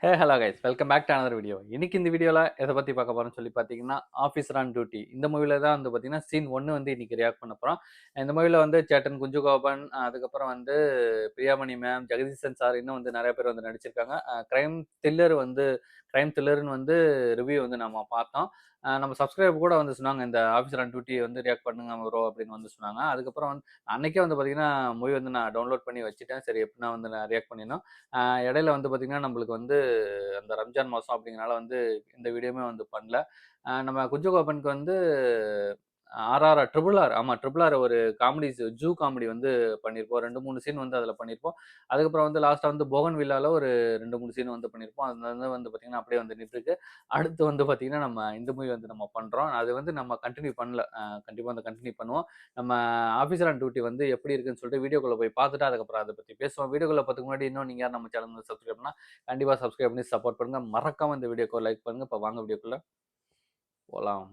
Hey hello guys, welcome back to another video. இன்னைக்கு இந்த வீடியோவில் எதை பற்றி பார்க்க போகிறோம்னு சொல்லி பார்த்தீங்கன்னா, ஆஃபீஸர் ஆன் டியூட்டி. இந்த மூவியில் தான் வந்து பார்த்தீங்கன்னா சீன் 1 வந்து இன்னைக்கு ரியாக்ட் பண்ண போகிறோம். இந்த மூவியில் வந்து சேட்டன் குஞ்சுகோபன், அதுக்கப்புறம் வந்து பிரியாமணி மேம், ஜெகதீசன் சார், இன்னும் வந்து நிறைய பேர் வந்து நடிச்சிருக்காங்க. கிரைம் த்ரில்லர்னு வந்து ரிவ்யூ வந்து நம்ம பார்த்தோம். நம்ம சப்ஸ்கிரைபர் கூட வந்து சொன்னாங்க, இந்த ஆஃபீஸர் ஆன் டியூட்டி வந்து ரியாக்ட் பண்ணுங்க ப்ரோ அப்படின்னு வந்து சொன்னாங்க. அதுக்கப்புறம் வந்து அன்னைக்கே வந்து பார்த்தீங்கன்னா மூவி வந்து நான் டவுன்லோட் பண்ணி வச்சுட்டேன். சரி எப்படின்னா வந்து நான் ரியாக்ட் பண்ணிடணும். இடையில வந்து பார்த்தீங்கன்னா நம்மளுக்கு வந்து அந்த ரம்ஜான் மாதம் அப்படிங்கிறனால வந்து இந்த வீடியோவுமே வந்து பண்ணல. நம்ம குஞ்சு கோபனுக்கு வந்து ஆர்ஆர் ட்ரிபிள் ஆர், ஆமாம் ட்ரிபிள் ஆர் ஒரு காமெடி, ஜூ காமெடி வந்து பண்ணியிருப்போம். 2-3 சீன் வந்து அதில் பண்ணியிருப்போம். அதுக்கப்புறம் வந்து லாஸ்ட்டாக வந்து போகன் வில்லாவில் ஒரு 2-3 சீன் வந்து பண்ணியிருப்போம். அது வந்து பார்த்தீங்கன்னா அப்படியே வந்து நின்றுருக்கு. அடுத்து வந்து பார்த்தீங்கன்னா நம்ம இந்த மூவி வந்து நம்ம பண்ணுறோம். அது வந்து நம்ம கண்டினியூ பண்ணல. கண்டிப்பாக வந்து கண்டினியூ பண்ணுவோம். நம்ம ஆஃபீஸர் ஆன் டியூட்டி வந்து எப்படி இருக்குன்னு சொல்லிட்டு வீடியோக்குள்ளே போய் பார்த்துட்டு அதுக்கப்புறம் அதை பற்றி பேசுவோம். வீடியோக்குள்ளே பார்த்துக்கு முன்னாடி இன்னும் நீங்கள் யார் நம்ம சேனல் வந்து சப்ஸ்கிரைப் பண்ணால் கண்டிப்பாக சப்ஸ்கிரைப் பண்ணி சப்போர்ட் பண்ணுங்கள். மறக்காமல் இந்த வீடியோக்கு லைக் பண்ணுங்கள். இப்போ வாங்க வீடியோக்குள்ளே போகலாம்.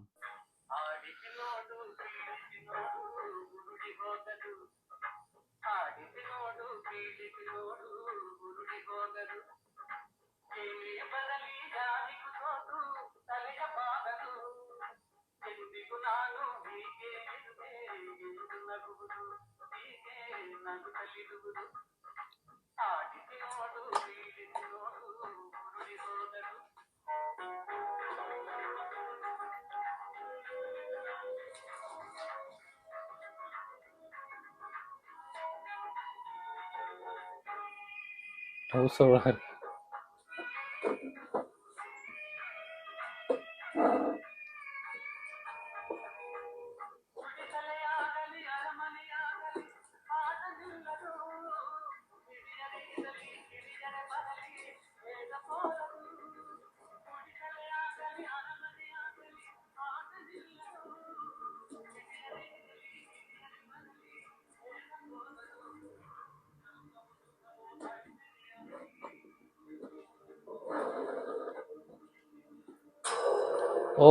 ஓ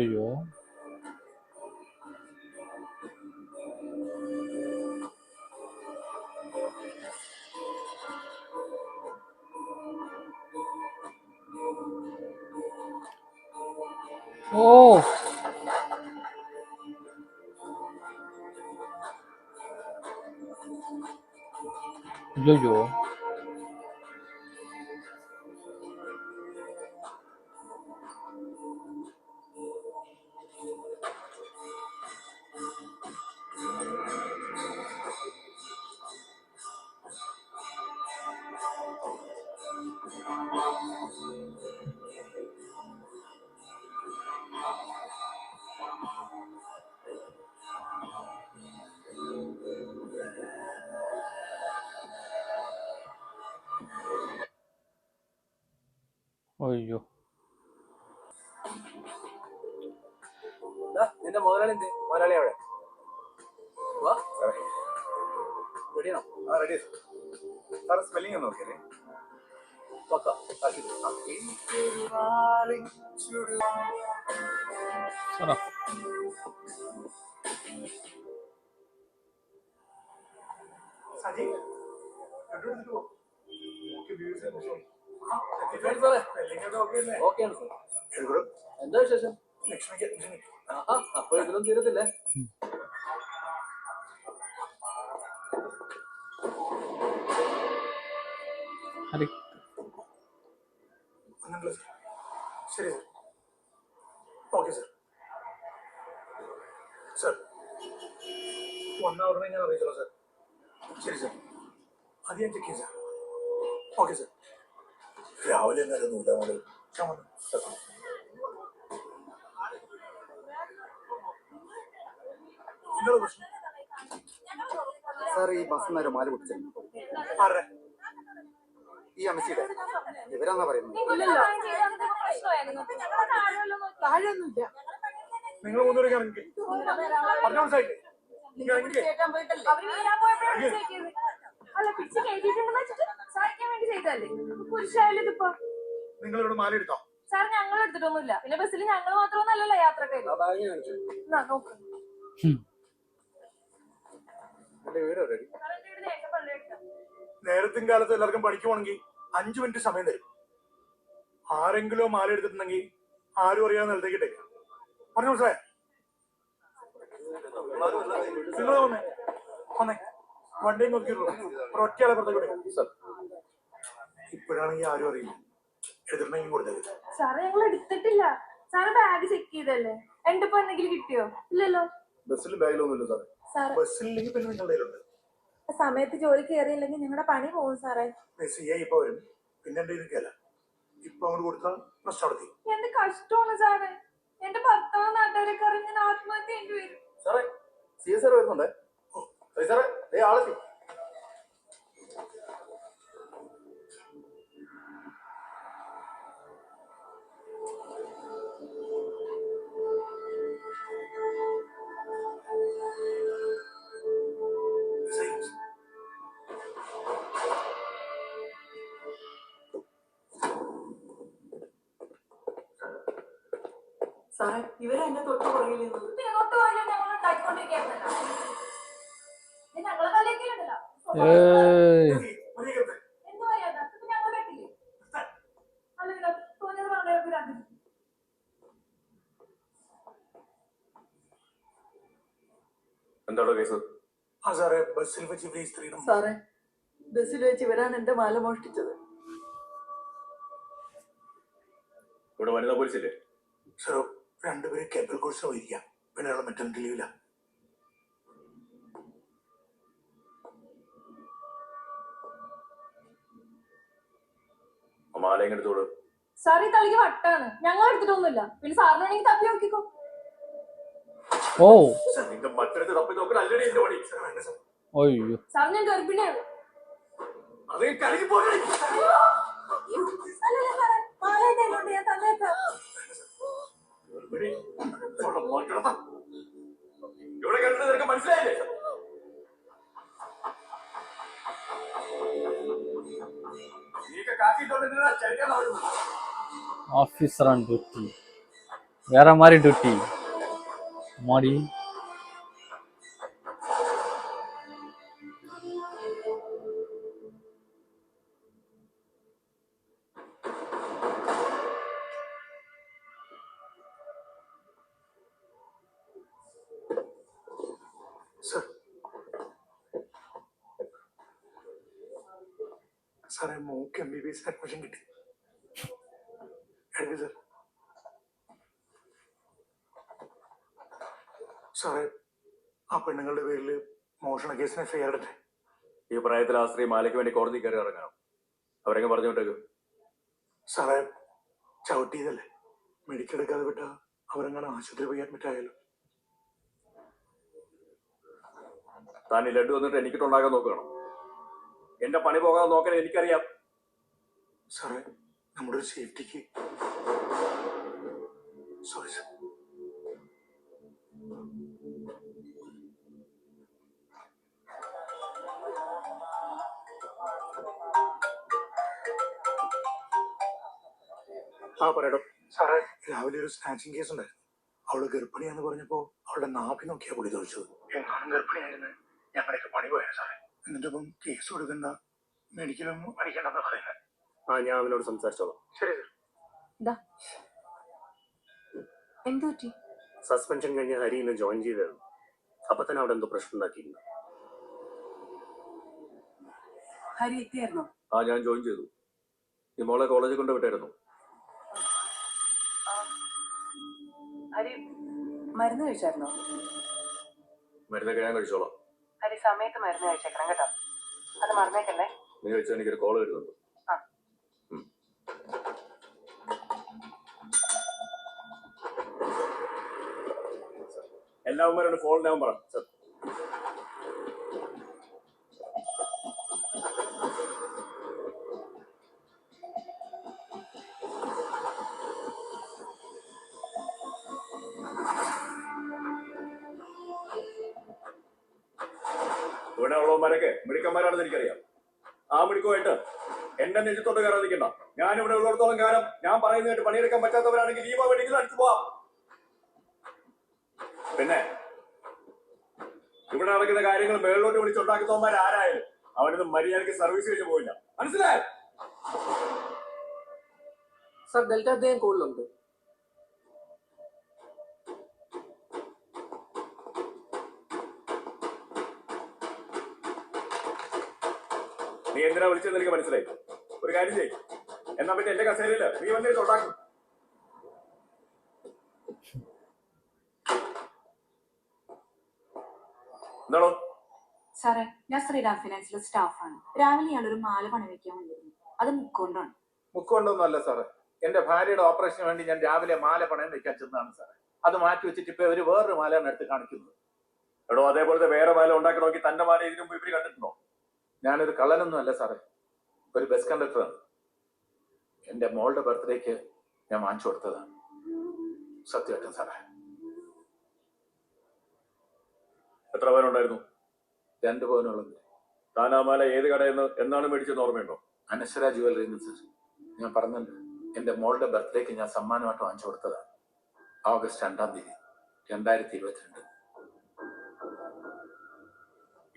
ஐயோ ஓ ஐயோ ஐயோ നിന്റെ മുതലാളി മുതലാളി എവിടെ റെഡിയാണോ? ആ റെഡി സാർ. സ്പെല്ലിംഗ് ഒന്ന് നോക്കിയേ. സജി എന്താ വിശേഷം? അപ്പൊ ഇതിലും തീരത്തില്ലേ? ശരി sir. Okay sir. Sir 1 hour ഞാൻ അറിയിച്ചോളാം സർ. ശരി സർ. അത് ഞാൻ ചെക്ക് ചെയ്യാം സർ. Okay sir. രാവിലെ എന്തായാലും സാർ ഈ ബസ് നേരം മാല പൊട്ടിച്ചു. ഈ അമ്മച്ചിയുടെ ഇവരാന്നാ പറയുന്നത്. നിങ്ങൾ മൂന്നുപേരും നിങ്ങളോട് മാല എടുത്തോ? സാർ ഞങ്ങൾ എടുത്തിട്ടൊന്നുമില്ല. പിന്നെ ബസ്സിൽ ഞങ്ങൾ മാത്രമൊന്നല്ലല്ലോ യാത്രക്കാര്. നേരത്തും കാലത്ത് എല്ലാവർക്കും പഠിക്കുവാണെങ്കിൽ 5 മിനിറ്റ് സമയം തരും. ആരെങ്കിലും മാല എടുത്തിട്ടുണ്ടെങ്കിൽ ആരും അറിയാതെ നിലത്തേക്ക് ഇട്ടേക്കാം. പറഞ്ഞു മനസ്സിലായ? നിങ്ങൾ വന്നേ വന്നേ വണ്ടിയും നോക്കിയിട്ടുള്ളൂ. ഒറ്റയാളെ പുറത്തേക്ക്. ഇപ്പോഴാണെങ്കിൽ ആരും അറിയില്ല. എടുത്തിട്ടുണ്ടെങ്കിൽ കൊടുത്തത്. സാറേ ഞങ്ങൾ എടുത്തിട്ടില്ല. സാറ് ബാഗ് ചെക്ക് ചെയ്തല്ലേ? എന്റെ ഇപ്പൊ എന്തെങ്കിലും കിട്ടിയോ? ഇല്ലല്ലോ. ബസ്സിൽ ബാഗിലൊന്നുമില്ല സാറേ. ബസ്സില്ലെങ്കിൽ പിന്നെ നിങ്ങളുടെ കയ്യിലുണ്ട്. സമയത്ത് ജോലി കയറിയില്ലെങ്കിൽ ഞങ്ങളുടെ പണി പോകും സാറേ. ഇപ്പൊ വരും. പിന്നെ എന്റെ ഇരിക്കല്ല. ഇപ്പൊ അങ്ങോട്ട് കൊടുത്താൽ പ്രശ്നം നടത്തി. എന്ത് കഷ്ടമാണ് സാറേ. എന്റെ ഭർത്താവ് നാട്ടുകാരൊക്കെ അറിഞ്ഞ് ആത്മഹത്യ ചെയ്യേണ്ടി വരും. സാറേ CSR വരുന്നുണ്ടേ. സാറേ ആളെത്തി. സാറേ ഇവരെ എന്നെ തൊട്ട് പുറകിൽ എന്താണോ കേസ്? സാറേ ബസ്സിൽ വെച്ച് ഈ സ്ത്രീ സാറേ ബസ്സിൽ വെച്ച് ഇവരാണ് എന്റെ മാല മോഷ്ടിച്ചത്. ഇവിടെ വനിതാ പോലീസില്ലേ? സാറോ രണ്ടുപേരും കേബിൾ കോഴ്സിന് പോയിരിക്കാം. പിന്നെ മെറ്റർണിറ്റി ലീവില്ല. മാല എങ്ങനെ എടുത്തോളൂ? സാർ ഈ തളിക്ക് വട്ടാണ്. ഞങ്ങൾ എടുത്തിട്ടൊന്നുമില്ല. പിന്നെ സാറിനാണെങ്കിൽ തപ്പി നോക്കിക്കോ. ഓ നിന്റെ മറ്റടുത്ത് തപ്പി നോക്കൽ അല്ലടി എന്റെ പണി. അയ്യോ സാർ ഞാൻ ഗർഭിണിയാണ്. അത് കലങ്ങി പോകണേ. അല്ലല്ല സാറേ മാല ഇട്ടേലുണ്ട്. ഞാൻ തന്നേക്കാം. ഇവിടെ കണ്ടത് നിനക്ക് മനസ്സിലായില്ലേ? നീക്ക് കാക്കിട്ടോണ്ട് ചരിക്കാൻ ஆஃபீஸர் ஆன் டியூட்டி வேற மாதிரி டியூட்டி மாடி. സാറേ മോക്ക് MBBS അഡ്മിഷൻ കിട്ടി. സാർ സാറേ ആ പെണ്ണുങ്ങളുടെ പേരിൽ മോഷണ കേസിന് FIR ഇടട്ടെ? ഈ പ്രായത്തിൽ ആ സ്ത്രീ മാലയ്ക്ക് വേണ്ടി കോടതി കയറി ഇറങ്ങണം. അവരെങ്ങെ പറഞ്ഞോട്ടേക്ക്. സാറേ ചവിട്ടിയതല്ലേ, മെഡിക്കൽ എടുക്കാതെ വിട്ടാ അവരെങ്ങനെ ആശുപത്രി പോയി അഡ്മിറ്റ് ആയാലോ. താൻ ഈ ലഡു വന്നിട്ട് എനിക്കിട്ടുണ്ടാകാൻ നോക്കണം. എന്റെ പണി പോകാതെ നോക്കാൻ എനിക്കറിയാം. സാറേ നമ്മുടെ ഒരു സേഫ്റ്റിക്ക്. Sorry sir. പറയടോ. സാറേ രാവിലെ ഒരു സ്നാച്ചിങ് കേസ് ഉണ്ടായിരുന്നു. അവള് ഗർഭിണിയാന്ന് പറഞ്ഞപ്പോ അവളുടെ നാഭി നോക്കിയാ പൊടി തോന്നിച്ചത്. എങ്ങാനും ഗർഭിണിയായിരുന്നു ഞങ്ങളുടെയൊക്കെ പണി പോയാ സാറേ. എന്നിട്ടിപ്പം കേസ് കൊടുക്കണ്ട, മെഡിക്കലൊന്നും പഠിക്കണ്ടെന്ന് പറയുന്നത്. ഞാൻ അവനോട് സംസാരിച്ചോളാം. ശരി സാർ. എന്ത് പറ്റി? സസ്പെൻഷൻ കഴിഞ്ഞ് ഹരി ഇന്ന് ജോയിൻ ചെയ്തായിരുന്നു. അപ്പൊ തന്നെ അവിടെ എന്തോ പ്രശ്നം ഉണ്ടാക്കിയിരുന്നു. ഹരി എത്തിയായിരുന്നോ? ഞാൻ ജോയിൻ ചെയ്തു. ഈ മോളെ കോളേജിൽ കൊണ്ട് വിട്ടായിരുന്നു. ഹരി മരുന്ന് കഴിച്ചായിരുന്നോ? മരുന്നൊക്കെ ഞാൻ കഴിച്ചോളാം. ഹരി സമയത്ത് മരുന്ന് കഴിച്ചേക്കണം കേട്ടോ. അത് മറന്നേക്കല്ലേ. നീ കഴിച്ചാൽ എനിക്കൊരു കോള് വരുന്നുണ്ട്. എല്ലാവരും ഫോൺ നമ്പർ സർ. ഇവിടെ ഉള്ളവന്മാരൊക്കെ മിടുക്കന്മാരാണെന്ന് എനിക്കറിയാം. ആ മിടുക്കുമായിട്ട് എന്റെ നെഞ്ചത്തോട്ട് കയറാൻ നിൽക്കണ്ട. ഞാൻ ഇവിടെ ഉള്ളിടത്തോളം കാലം ഞാൻ പറയുന്നതായിട്ട് പണിയെടുക്കാൻ പറ്റാത്തവരാണെങ്കിൽ ലീവോ വേണമെങ്കിലും അടിച്ചു പോവാം. പിന്നെ ഇവിടെ നടക്കുന്ന കാര്യങ്ങൾ മേളിലോട്ട് വിളിച്ചുണ്ടാക്കുന്നവന്മാർ ആരായാലും അവനത് മര്യാദയ്ക്ക് സർവീസ് ചെയ്ത് പോയില്ല. മനസ്സിലായോ? സാർ ഡെൽറ്റ അദ്ദേഹം കൂടുതലുണ്ട്. നീ എന്തിനാ വിളിച്ചതെന്ന് എനിക്ക് മനസ്സിലായി. ഒരു കാര്യം ചെയ്യും, എന്നാ പറ്റി എന്റെ കസേരയില് നീ വന്നിട്ട് ഉണ്ടാക്കും. എന്താണോ? സാറേ, ഞാൻ ശ്രീറാം ഫിനാൻസിലെ സ്റ്റാഫാണ്. രാവിലെ ഇയാളൊരു മാല പണി വെക്കാൻ വന്നിരുന്നു. അത് മുക്കൊണ്ടാണ്. മുക്കൊണ്ടൊന്നും അല്ല സാറേ, എന്റെ ഭാര്യയുടെ ഓപ്പറേഷന് വേണ്ടി ഞാൻ രാവിലെ മാല പണയം വെക്കാൻ ചെന്നതാണ് സാറേ. അത് മാറ്റി വെച്ചിട്ട് ഇപ്പൊ ഒരു വേറൊരു മാലയാണ് എടുത്ത് കാണിക്കുന്നത്. എടോ, അതേപോലത്തെ വേറെ മാല ഉണ്ടാക്കണമെങ്കിൽ തന്റെ മാല ഇതിനു മുമ്പ് ഇവര് കണ്ടിട്ടുണ്ടോ? ഞാനൊരു കള്ളനൊന്നും അല്ല സാറേ, ഒരു ബസ് കണ്ടക്ടറാണ്. എന്റെ മോളുടെ ബർത്ത്ഡേക്ക് ഞാൻ വാങ്ങിച്ചു കൊടുത്തതാണ്. സത്യമായിട്ടും സാറേ. എത്ര പേരുണ്ടായിരുന്നു? 2 പവനുള്ളത്. താൻ ആ മാല ഏത് കടയിൽ നിന്ന് എന്നാണ് മേടിച്ചെന്ന് ഓർമ്മയുണ്ടോ? അനശ്വര ജുവലറിന്ന് സാർ. ഞാൻ പറഞ്ഞല്ലോ, എന്റെ മോളുടെ ബർത്ത്ഡേക്ക് ഞാൻ സമ്മാനമായിട്ട് വാങ്ങിച്ചു കൊടുത്തതാണ്. ഓഗസ്റ്റ് 2-ാം തീയതി 2022.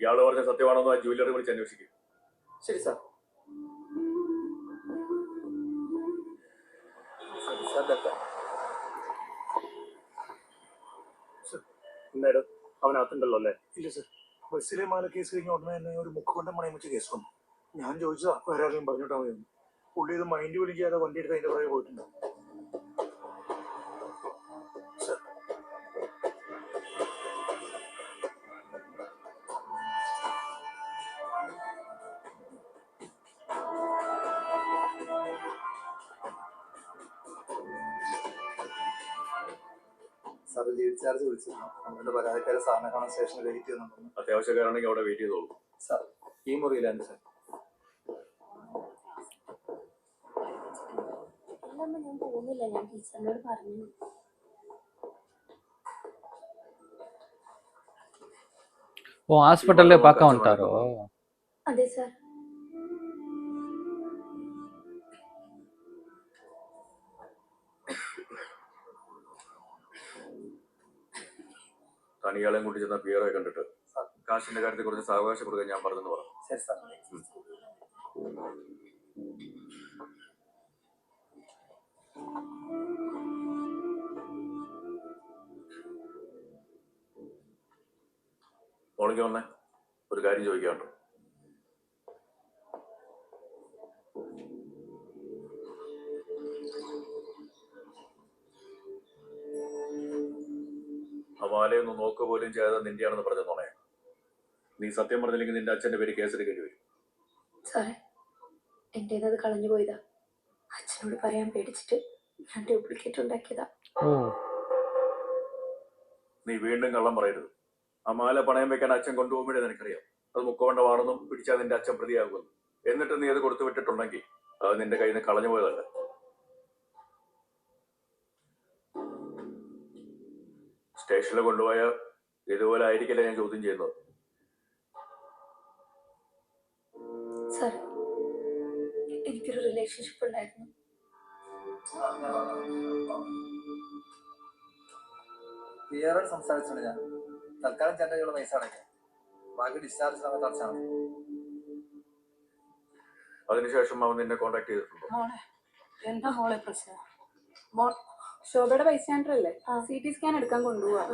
ഇയാള് പറഞ്ഞ സത്യമാണെന്ന് ആ ജുവലറി വിളിച്ച് അന്വേഷിക്കും. ശരി സാർ. എന്തായാലും അവനകത്തുണ്ടല്ലോ അല്ലേ? ഇല്ല സർ, ബസ്സിലെ മാല കേസ് കഴിഞ്ഞ ഉടനെ തന്നെ ഒരു മുക്കുകൊണ്ടം പണയം വെച്ച കേസ് വന്നു. ഞാൻ ചോദിച്ചതാ വേറെ ആരെങ്കിലും പറഞ്ഞിട്ടാ മതി. പുള്ളി ഇത് മൈൻഡ് വിളിക്കാതെ വണ്ടി എടുത്ത് അതിന്റെ പുറകെ പോയിട്ടുണ്ട്. സർ, സാർ ലീഡ് ചാർജ് വിളിച്ചിരുന്നു. നമ്മളുടെ പരാതിക്കാരെ സാറിനെ കാണാൻ സ്റ്റേഷനിൽ വെയിറ്റ് ചെയ്യുന്നുണ്ടെന്ന്. അത്യാവശ്യക്കാരാണെങ്കിൽ അവിടെ വെയിറ്റ് ചെയ്തോളൂ. സാർ ഈ മുറിയിലാണ് സാർ. ഞാൻ പോകുന്നില്ല, ഞാൻ ടീച്ചറിനോട് പറഞ്ഞു. ஓ ஹாஸ்பிட்டல்லே பார்க்க வந்துட்டாரோ? അതെ സർ. താൻ ഇയാളെയും കൂട്ടി ചെന്ന പിയറെ കണ്ടിട്ട് കാശിന്റെ കാര്യത്തെ കുറിച്ച് സാവകാശം കൊടുക്കാൻ ഞാൻ പറഞ്ഞെന്ന് പറഞ്ഞു. ശരി സാർ. മോളിക്ക് വന്നേ, ഒരു കാര്യം ചോദിക്കാനുണ്ടോ? ആ മാലയൊന്നും നോക്കുക പോലും ചെയ്യാതെ നിന്റെയാണെന്ന് പറഞ്ഞോണേ. നീ സത്യം പറഞ്ഞില്ലെങ്കിൽ നിന്റെ അച്ഛന്റെ പേര് കേസെടുക്കേണ്ടി വരും. സാറേ, എന്റേത് കളഞ്ഞു പോയതാ. അച്ഛനോട് പറയാൻ പേടിച്ചിട്ട് ഞാൻ ഡ്യൂപ്ലിക്കേറ്റ് ഉണ്ടാക്കിയതാ. ஓ നീ വീണ്ടും കള്ളം പറയരുത്. ആ മാല പണയം വെക്കാൻ അച്ഛൻ കൊണ്ടുപോകുമ്പോഴേ നിനക്കറിയാം അത് മുക്കവണ്ടമാണെന്നും പിടിച്ചാൽ നിന്റെ അച്ഛൻ പ്രതിയാകുമെന്നും. എന്നിട്ട് നീ അത് കൊടുത്തു വിട്ടിട്ടുണ്ടെങ്കിൽ അത് നിന്റെ കയ്യിൽ നിന്ന് കളഞ്ഞു പോയതല്ല. സ്റ്റേഷനിൽ കൊണ്ടുപോയ ഇതുപോലെ ആയിരിക്കില്ല ഞാൻ ചോദ്യം ചെയ്യുന്നത്. സാർ, എനിക്കൊരു റിലേഷൻഷിപ്പ് ഉണ്ടായിരുന്നു. ക്ലിയറോട് സംസാരിച്ചോണ്ട് ഞാൻ തൽക്കാലം ചേട്ടനുള്ള പൈസ അടയ്ക്കാം. ബാക്കി ഡിസ്ചാർജ് സമയത്ത് അടച്ചാൽ മതി. അതിനുശേഷം അവൻ നിന്നെ കോണ്ടാക്ട് ചെയ്തിട്ടുണ്ടോ? മോളെ, എന്താ മോളെ പ്രശ്നം? ശോഭയുടെ പൈസ സെന്ററല്ലേ, CT സ്കാൻ എടുക്കാൻ കൊണ്ടുപോവാ.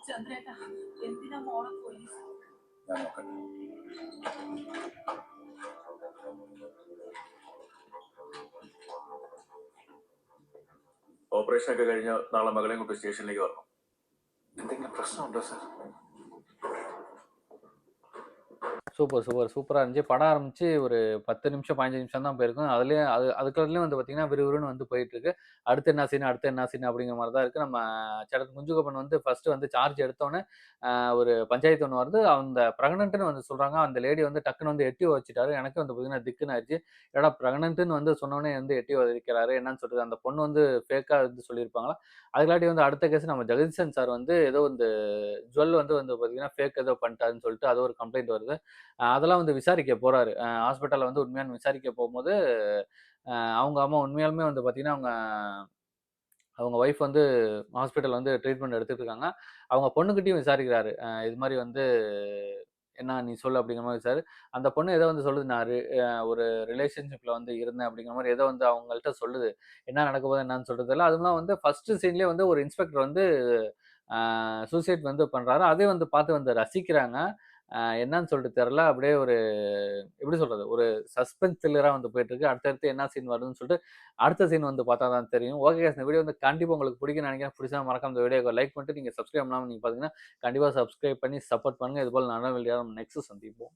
ചന്ദ്രേട്ടാ, എന്തിനാ മോളെ പോലീസ്? ഞാൻ നോക്കട്ടെ. ഓപ്പറേഷനൊക്കെ കഴിഞ്ഞ് നാളെ മകളെയും കൊണ്ട് സ്റ്റേഷനിലേക്ക് വരണം. എന്തെങ്കിലും പ്രശ്നമുണ്ടോ സാർ? சூப்பர் சூப்பர் சூப்பராக இருந்துச்சு. படம் ஆரம்பிச்சு ஒரு 10 நிமிஷம் 15 நிமிஷம் தான் போயிருக்கும். அதுலேயும் அதுக்குள்ளேயும் வந்து பார்த்தீங்கன்னா விறுவிறுன்னு வந்து போயிட்டுருக்கு. அடுத்து என்ன சீன் அப்படிங்கிற மாதிரி தான் இருக்குது. நம்ம சேட்டர் குஞ்சுகப்பன் வந்து ஃபஸ்ட்டு வந்து சார்ஜ் எடுத்தோன்னே ஒரு பஞ்சாயத்து ஒன்று வருது. அந்த ப்ரெக்னென்ட்னு வந்து சொல்கிறாங்க. அந்த லேடி வந்து டக்குன்னு வந்து எட்டி வச்சுட்டாரு. எனக்கு வந்து பார்த்தீங்கன்னா திக்குன்னு ஆயிடுச்சு. ஏடா ப்ரெக்னென்ட்னு வந்து சொன்னோன்னே வந்து எட்டி வதிக்கிறாரு என்னன்னு சொல்கிறது. அந்த பொண்ணு வந்து ஃபேக்காக வந்து சொல்லியிருப்பாங்களா? அதுக்காட்டி வந்து அடுத்த கேஸ் நம்ம ஜெகதீசன் சார் வந்து ஏதோ வந்து ஜுவல் வந்து பார்த்தீங்கன்னா ஃபேக் ஏதோ பண்ணிட்டாருன்னு சொல்லிட்டு அது ஒரு கம்ப்ளைண்ட் வருது. அதெல்லாம் வந்து விசாரிக்க போறாரு. ஹாஸ்பிட்டல்ல வந்து உண்மையான்னு விசாரிக்க போகும்போது அவங்க அம்மா உண்மையாலுமே வந்து பார்த்தீங்கன்னா அவங்க அவங்க ஒய்ஃப் வந்து ஹாஸ்பிட்டல் வந்து ட்ரீட்மெண்ட் எடுத்துட்டு இருக்காங்க. அவங்க பொண்ணுகிட்டயும் விசாரிக்கிறாரு. இது மாரி வந்து என்ன நீ சொல்லு அப்படிங்கிற மாரி விசாரி அந்த பொண்ணு ஏதோ வந்து சொல்லுது, நான் ஒரு ரிலேஷன்ஷிப்ல வந்து இருந்தேன் அப்படிங்கிற மாரி ஏதோ வந்து அவங்கள்ட்ட சொல்லுது. என்ன நடக்க போகுது என்னன்னு சொல்றது தெரியல. அதுவும்லாம் வந்து ஃபர்ஸ்ட் சீன்லயே வந்து ஒரு இன்ஸ்பெக்டர் வந்து சூசைட் வந்து பண்றாரு. அதையும் வந்து பார்த்து வந்து ரசிக்கிறாங்க. என்னன்னு சொல்லிட்டு தெரியல. அப்படியே ஒரு எப்படி சொல்றது? ஒரு சஸ்பென்ஸ் த்ரில்லரா வந்து போயிட்டுருக்கு. அடுத்தடுத்து என்ன சீன் வருதுன்னு சொல்லிட்டு, அடுத்த சீன் வந்து பார்த்தா தான் தெரியும். ஓகே காய்ஸ் இந்த வீடியோ வந்து கண்டிப்பா உங்களுக்கு பிடிக்கும்னு நினைக்கிறேன். பிடிச்சா மறக்காம இந்த வீடியோக்கு லைக் பண்ணிட்டு, நீங்க சப்ஸ்கிரைப் பண்ணாம நீங்க பார்த்தீங்கன்னா, கண்டிப்பா சப்ஸ்கிரைப் பண்ணி சப்போர்ட் பண்ணுங்க. இதுபோல நல்ல வீடியோல நம்ம நெக்ஸ்ட் சந்திப்போம்.